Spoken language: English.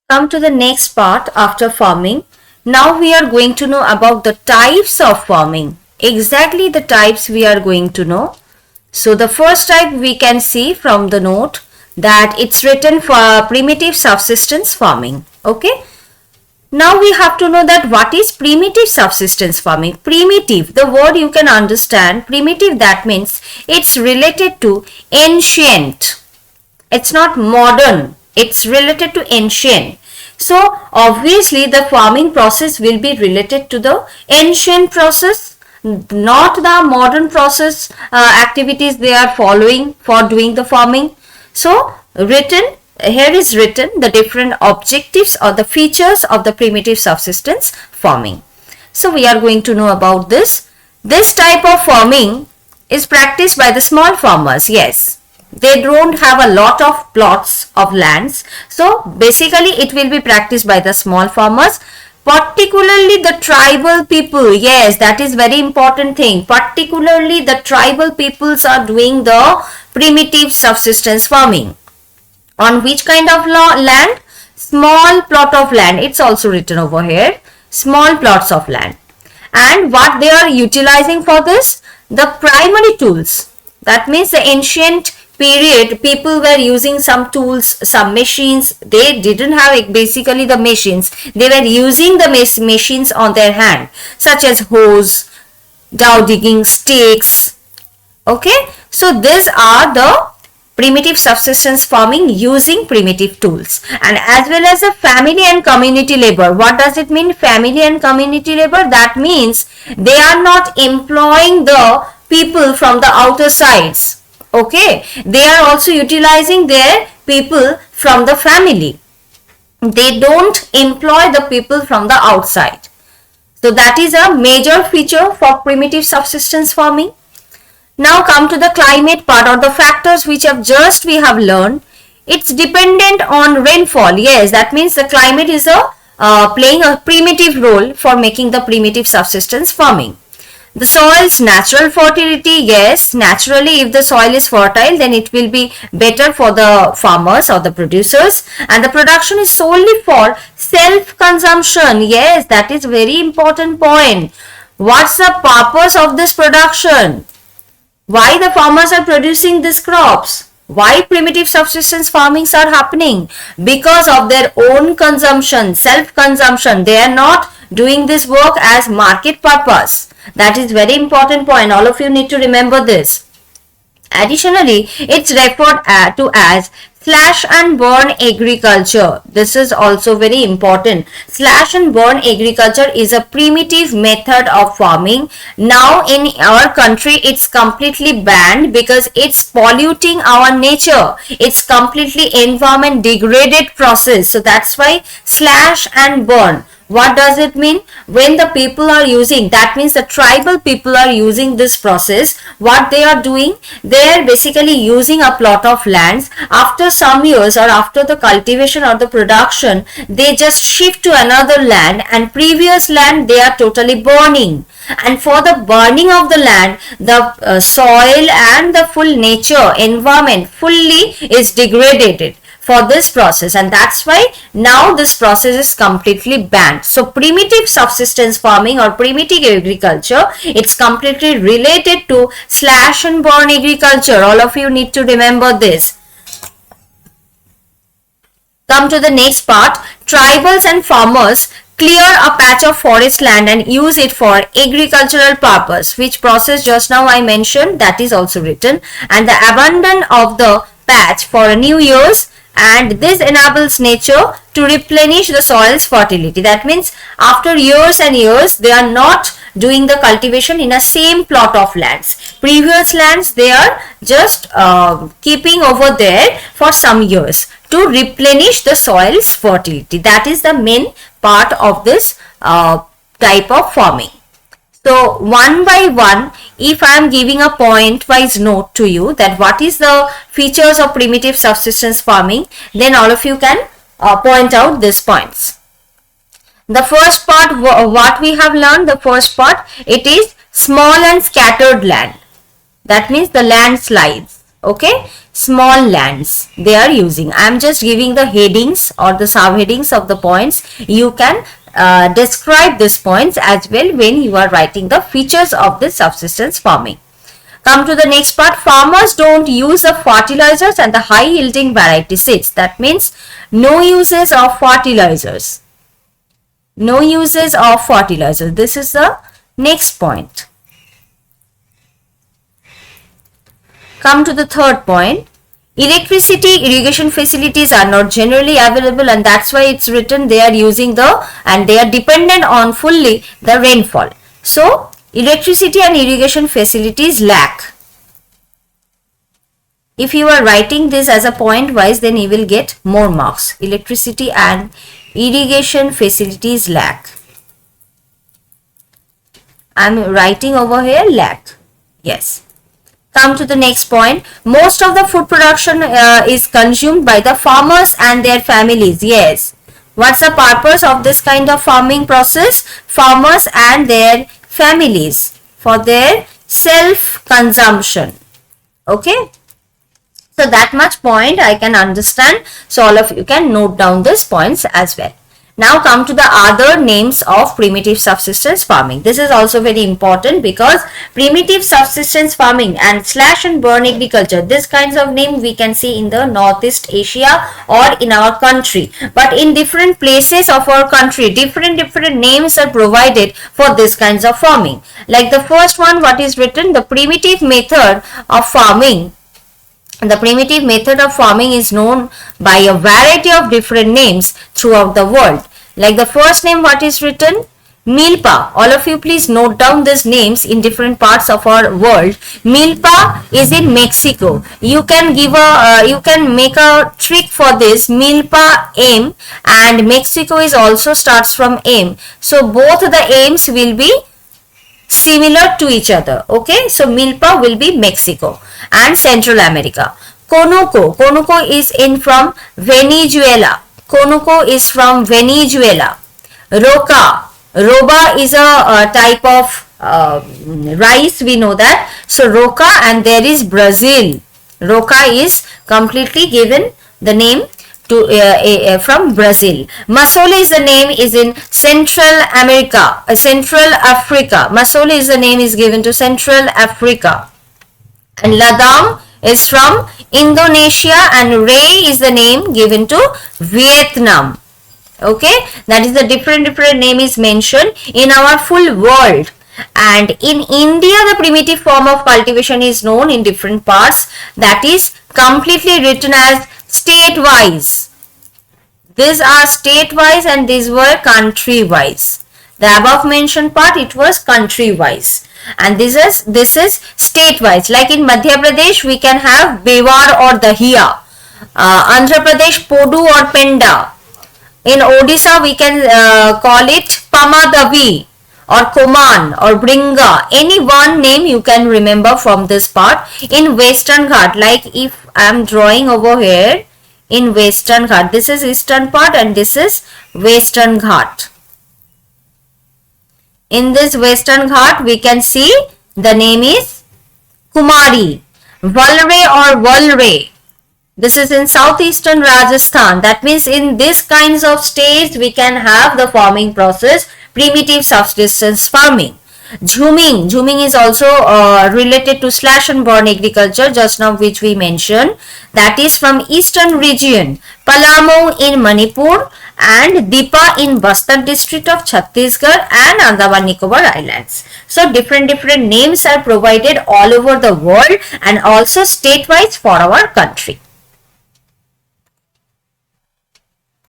Come to the next part after farming. Now we are going to know about the types of farming. Exactly the types we are going to know. So the first type we can see from the note that it's written for primitive subsistence farming. Okay. Now we have to know that what is primitive subsistence farming. Primitive, the word you can understand. Primitive, that means it's related to ancient. It's not modern. It's related to ancient. So obviously the farming process will be related to the ancient process, not the modern process activities they are following for doing the farming. So here is written the different objectives or the features of the primitive subsistence farming. So we are going to know about this. This type of farming is practiced by the small farmers. Yes, they don't have a lot of plots of lands. So basically it will be practiced by the small farmers, particularly the tribal people. Yes, that is very important thing. Particularly the tribal peoples are doing the primitive subsistence farming. On which kind of land? Small plot of land. It's also written over here. Small plots of land. And what they are utilizing for this? The primary tools. That means the ancient period, people were using some tools, some machines. They didn't have basically the machines. They were using the machines on their hand, such as hoes, dow digging, stakes. Okay. So these are the primitive subsistence farming using primitive tools. And as well as the family and community labor. What does it mean, family and community labor? That means they are not employing the people from the outer sides. Okay, they are also utilizing their people from the family. They don't employ the people from the outside. So that is a major feature for primitive subsistence farming. Now come to the climate part or the factors which we have learned. It's dependent on rainfall. Yes, that means the climate is playing a primitive role for making the primitive subsistence farming. The soil's natural fertility. Yes, naturally if the soil is fertile, then it will be better for the farmers or the producers. And the production is solely for self-consumption. Yes, that is very important point. What's the purpose of this production? Why the farmers are producing these crops? Why primitive subsistence farmings are happening? Because of their own consumption, self-consumption. They are not doing this work as market purpose. That is very important point. All of you need to remember this. Additionally, it's referred to as slash and burn agriculture. This is also very important. Slash and burn agriculture is a primitive method of farming. Now in our country, it's completely banned because it's polluting our nature. It's completely environment degraded process. So that's why slash and burn. What does it mean? When the people are using, that means the tribal people are using this process. What they are doing? They are basically using a plot of lands. After some years or after the cultivation or the production, they just shift to another land, and previous land they are totally burning. And for the burning of the land, the soil and the full nature, environment fully is degraded for this process, and that's why now this process is completely banned. So primitive subsistence farming or primitive agriculture, it's completely related to slash and burn agriculture. All of you need to remember this. Come to the next part. Tribals and farmers clear a patch of forest land and use it for agricultural purpose. Which process just now I mentioned, that is also written. And the abandon of the patch for new years, and this enables nature to replenish the soil's fertility. That means after years and years, they are not doing the cultivation in a same plot of lands. Previous lands, they are just keeping over there for some years to replenish the soil's fertility. That is the main part of this type of farming. So one by one, if I am giving a point-wise note to you that what is the features of primitive subsistence farming, then all of you can point out these points. The first part, what we have learned, the first part, it is small and scattered land. That means the landslides. Okay. small lands they are using. I am just giving the headings or the subheadings of the points. You can describe these points as well when you are writing the features of the subsistence farming. Come to the next part. Farmers don't use the fertilizers and the high yielding variety seeds. That means no uses of fertilizers. No uses of fertilizers. This is the next point. Come to the third point. Electricity, irrigation facilities are not generally available, and that's why it's written they are using and they are dependent on fully the rainfall. So, electricity and irrigation facilities lack. If you are writing this as a point wise, then you will get more marks. Electricity and irrigation facilities lack. I am writing over here lack. Yes. Come to the next point. Most of the food production is consumed by the farmers and their families. Yes. What's the purpose of this kind of farming process? Farmers and their families for their self-consumption. Okay. So that much point I can understand. So all of you can note down these points as well. Now come to the other names of primitive subsistence farming. This is also very important because primitive subsistence farming and slash and burn agriculture, this kinds of name we can see in the Northeast Asia or in our country. But in different places of our country, different names are provided for this kinds of farming. Like the first one, what is written, the primitive method of farming. The primitive method of farming is known by a variety of different names throughout the world. Like the first name, what is written? Milpa. All of you please note down these names in different parts of our world. Milpa is in Mexico. You can you can make a trick for this. Milpa M, and Mexico is also starts from M. So both the M's will be similar to each other. Okay, so Milpa will be Mexico and Central America. Conuco is in from Venezuela. Conuco is from Venezuela. Roba is a type of rice, we know that. So Roca, and there is Brazil. Roca is completely given the name to from Brazil. Masole is the name is in Central America, Central Africa. Masole is the name is given to Central Africa. And Ladam is from Indonesia, and Ray is the name given to Vietnam. Okay, that is the different name is mentioned in our full world. And in India, the primitive form of cultivation is known in different parts. That is completely written as state-wise. These are state-wise and these were country-wise. The above mentioned part, it was country-wise. And this is state-wise. Like in Madhya Pradesh, we can have Bewar or Dahiya. Andhra Pradesh, Podu or Penda. In Odisha, we can call it Pamadavi or Koman or Bringa. Any one name you can remember from this part. In Western Ghat, like if I am drawing over here, in Western Ghat, this is eastern part and this is Western Ghat. In this Western Ghat, we can see the name is Kumari, Valre or Valre. This is in southeastern Rajasthan. That means in these kinds of states, we can have the farming process, primitive subsistence farming. Jhuming is also related to slash and burn agriculture, just now which we mentioned. That is from eastern region. Palamu in Manipur and Dipa in Bastar district of Chhattisgarh and Andaman Nicobar Islands. So different names are provided all over the world and also state-wise for our country.